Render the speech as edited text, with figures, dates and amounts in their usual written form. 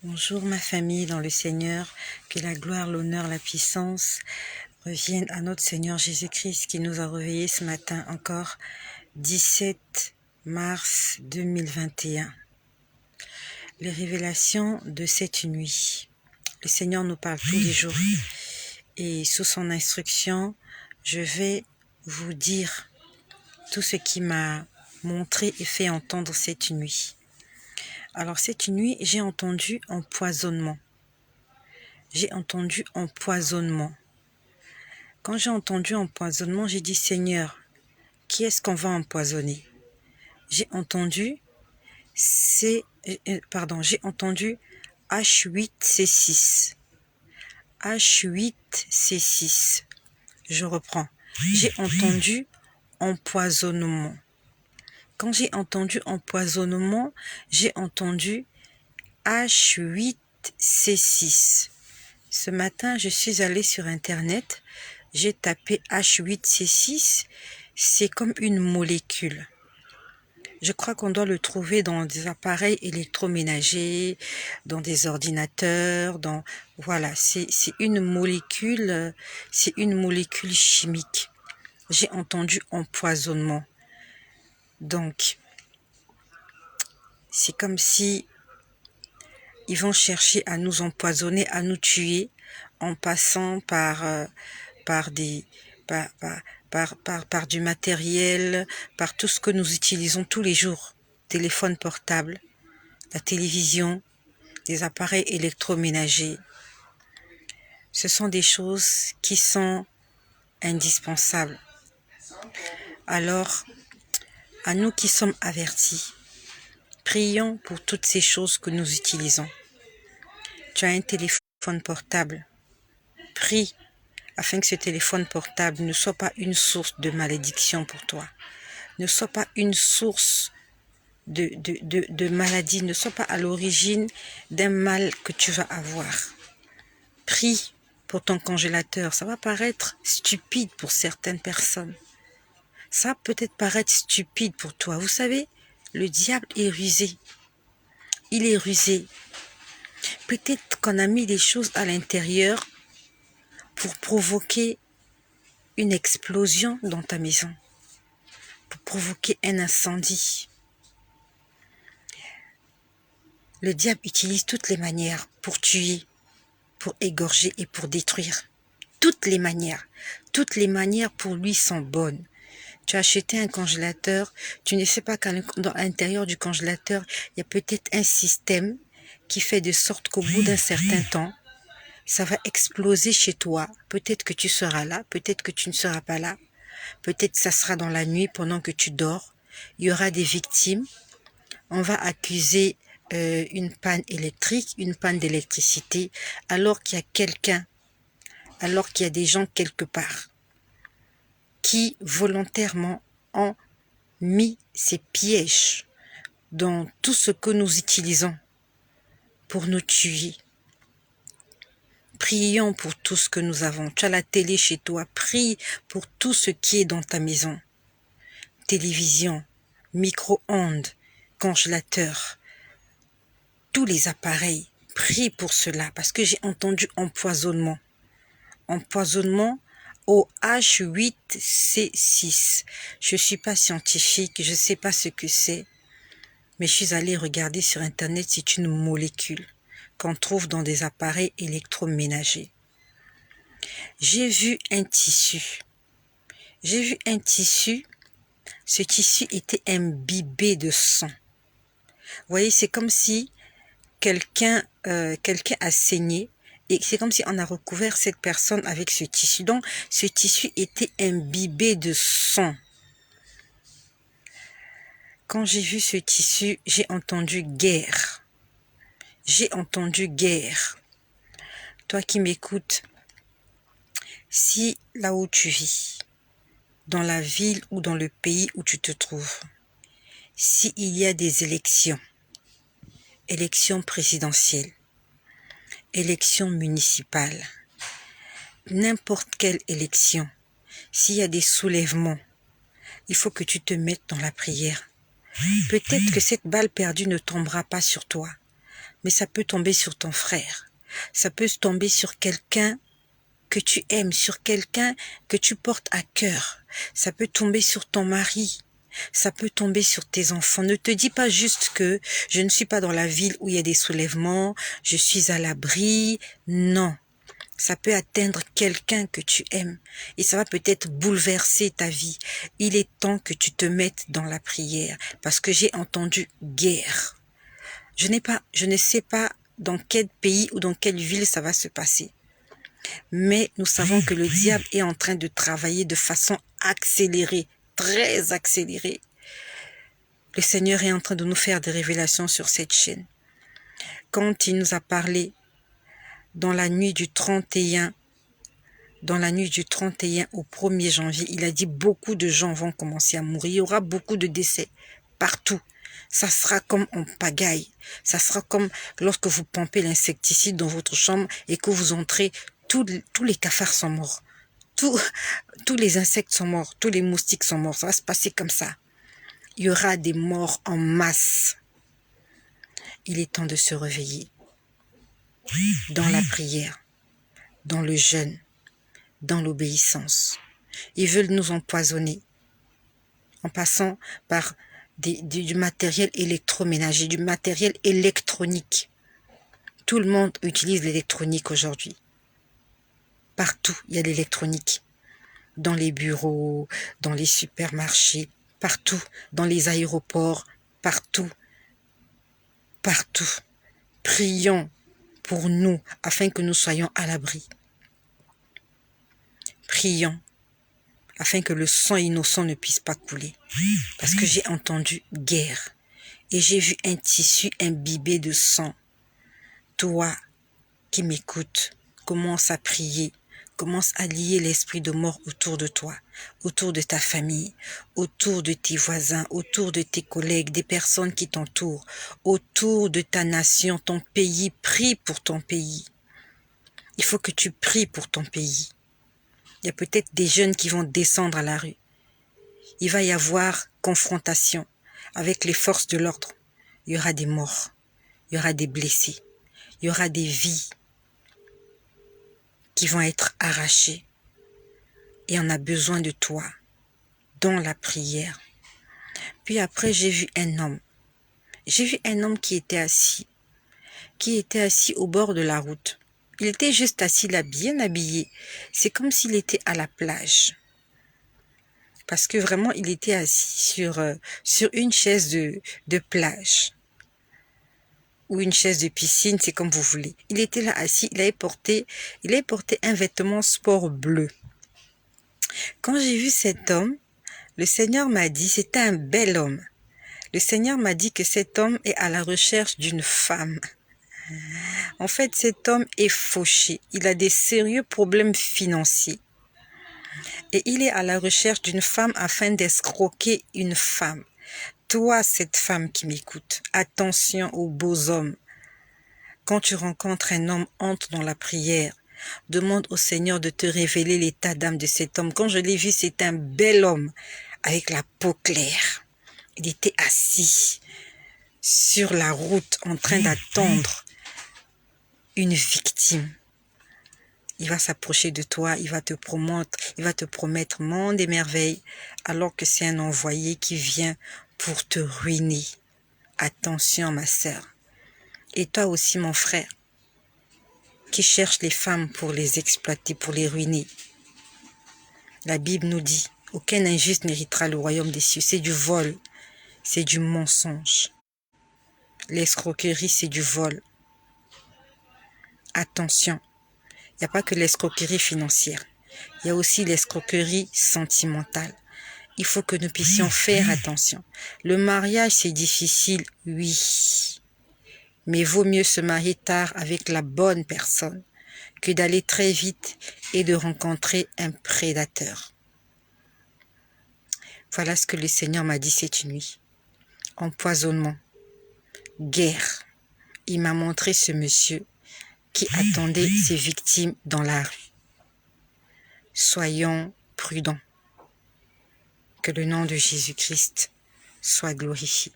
Bonjour ma famille dans le Seigneur, que la gloire, l'honneur, la puissance reviennent à notre Seigneur Jésus-Christ qui nous a réveillés ce matin encore, 17 mars 2021. Les révélations de cette nuit. Le Seigneur nous parle tous les jours et sous son instruction, je vais vous dire tout ce qui m'a montré et fait entendre cette nuit. Alors cette nuit, j'ai entendu empoisonnement. J'ai entendu empoisonnement. Quand j'ai entendu empoisonnement, j'ai dit Seigneur, qui est-ce qu'on va empoisonner? J'ai entendu j'ai entendu H8C6. H8C6. Je reprends. J'ai entendu empoisonnement. Quand j'ai entendu empoisonnement, j'ai entendu H8C6. Ce matin, je suis allée sur Internet, j'ai tapé H8C6, c'est comme une molécule. Je crois qu'on doit le trouver dans des appareils électroménagers, dans des ordinateurs, voilà, c'est une molécule chimique. J'ai entendu empoisonnement. Donc, c'est comme si ils vont chercher à nous empoisonner, à nous tuer, en passant par du matériel, par tout ce que nous utilisons tous les jours. Téléphone portable, la télévision, les appareils électroménagers. Ce sont des choses qui sont indispensables. Alors, à nous qui sommes avertis, prions pour toutes ces choses que nous utilisons. Tu as un téléphone portable. Prie afin que ce téléphone portable ne soit pas une source de malédiction pour toi. Ne soit pas une source de maladie. Ne soit pas à l'origine d'un mal que tu vas avoir. Prie pour ton congélateur. Ça va paraître stupide pour certaines personnes. Ça va peut-être paraître stupide pour toi. Vous savez, le diable est rusé. Il est rusé. Peut-être qu'on a mis des choses à l'intérieur pour provoquer une explosion dans ta maison, pour provoquer un incendie. Le diable utilise toutes les manières pour tuer, pour égorger et pour détruire. Toutes les manières pour lui sont bonnes. Tu as acheté un congélateur, tu ne sais pas qu'à l'intérieur du congélateur, il y a peut-être un système qui fait de sorte qu'au bout d'un certain temps, ça va exploser chez toi. Peut-être que tu seras là, peut-être que tu ne seras pas là. Peut-être que ça sera dans la nuit pendant que tu dors. Il y aura des victimes. On va accuser une panne électrique, une panne d'électricité, alors qu'il y a quelqu'un, alors qu'il y a des gens quelque part qui volontairement ont mis ces pièges dans tout ce que nous utilisons pour nous tuer. Prions pour tout ce que nous avons. Tu as la télé chez toi, prie pour tout ce qui est dans ta maison. Télévision, micro-ondes, congélateur, tous les appareils. Prie pour cela parce que j'ai entendu empoisonnement. Empoisonnement au H8C6. Je ne suis pas scientifique, je ne sais pas ce que c'est, mais je suis allée regarder sur Internet, c'est une molécule qu'on trouve dans des appareils électroménagers. J'ai vu un tissu. Ce tissu était imbibé de sang. Vous voyez, c'est comme si quelqu'un a saigné et c'est comme si on a recouvert cette personne avec ce tissu. Donc, ce tissu était imbibé de sang. Quand j'ai vu ce tissu, j'ai entendu guerre. J'ai entendu guerre. Toi qui m'écoutes, si là où tu vis, dans la ville ou dans le pays où tu te trouves, s'il y a des élections présidentielles, élections municipales, n'importe quelle élection, s'il y a des soulèvements, il faut que tu te mettes dans la prière. Peut-être que cette balle perdue ne tombera pas sur toi, mais ça peut tomber sur ton frère. Ça peut tomber sur quelqu'un que tu aimes, sur quelqu'un que tu portes à cœur. Ça peut tomber sur ton mari. Ça peut tomber sur tes enfants. Ne te dis pas juste que je ne suis pas dans la ville où il y a des soulèvements, je suis à l'abri. Non. Ça peut atteindre quelqu'un que tu aimes et ça va peut-être bouleverser ta vie. Il est temps que tu te mettes dans la prière parce que j'ai entendu guerre. Je ne sais pas dans quel pays ou dans quelle ville ça va se passer. Mais nous savons que le diable est en train de travailler de façon accélérée, très accélérée. Le Seigneur est en train de nous faire des révélations sur cette chaîne. Quand il nous a parlé dans la nuit du 31 au 1er janvier, il a dit beaucoup de gens vont commencer à mourir. Il y aura beaucoup de décès partout. Ça sera comme en pagaille. Ça sera comme lorsque vous pompez l'insecticide dans votre chambre et que vous entrez, tous les cafards sont morts. Tous les insectes sont morts. Tous les moustiques sont morts. Ça va se passer comme ça. Il y aura des morts en masse. Il est temps de se réveiller. Dans la prière, dans le jeûne, dans l'obéissance. Ils veulent nous empoisonner en passant par du matériel électroménager, du matériel électronique. Tout le monde utilise l'électronique aujourd'hui. Partout, il y a l'électronique. Dans les bureaux, dans les supermarchés, partout, dans les aéroports, partout. Partout. Prions pour nous afin que nous soyons à l'abri. Prions afin que le sang innocent ne puisse pas couler. Parce que j'ai entendu guerre et j'ai vu un tissu imbibé de sang. Toi qui m'écoutes, commence à prier, commence à lier l'esprit de mort autour de toi, autour de ta famille, autour de tes voisins, autour de tes collègues, des personnes qui t'entourent, autour de ta nation, ton pays. Prie pour ton pays. Il faut que tu pries pour ton pays. Il y a peut-être des jeunes qui vont descendre à la rue. Il va y avoir confrontation avec les forces de l'ordre. Il y aura des morts, il y aura des blessés, il y aura des vies qui vont être arrachées. Et on a besoin de toi dans la prière. Puis après, j'ai vu un homme. J'ai vu un homme qui était assis au bord de la route. Il était juste assis là, bien habillé. C'est comme s'il était à la plage. Parce que vraiment, il était assis sur une chaise de plage. Ou une chaise de piscine, c'est comme vous voulez. Il était là assis, il avait porté un vêtement sport bleu. Quand j'ai vu cet homme, le Seigneur m'a dit, c'était un bel homme. Le Seigneur m'a dit que cet homme est à la recherche d'une femme. En fait, cet homme est fauché. Il a des sérieux problèmes financiers. Et il est à la recherche d'une femme afin d'escroquer une femme. Toi, cette femme qui m'écoute, attention aux beaux hommes. Quand tu rencontres un homme, entre dans la prière. Demande au Seigneur de te révéler l'état d'âme de cet homme. Quand je l'ai vu, c'est un bel homme avec la peau claire. Il était assis sur la route en train d'attendre une victime. Il va s'approcher de toi, il va te promettre monde et merveilles, alors que c'est un envoyé qui vient pour te ruiner. Attention, ma sœur. Et toi aussi, mon frère, qui cherche les femmes pour les exploiter, pour les ruiner. La Bible nous dit, aucun injuste n'héritera le royaume des cieux. C'est du vol, c'est du mensonge. L'escroquerie, c'est du vol. Attention, il n'y a pas que l'escroquerie financière. Il y a aussi l'escroquerie sentimentale. Il faut que nous puissions faire attention. Le mariage, c'est difficile, oui. Mais vaut mieux se marier tard avec la bonne personne que d'aller très vite et de rencontrer un prédateur. Voilà ce que le Seigneur m'a dit cette nuit. Empoisonnement, guerre. Il m'a montré ce monsieur qui attendait ses victimes dans la rue. Soyons prudents. Que le nom de Jésus-Christ soit glorifié.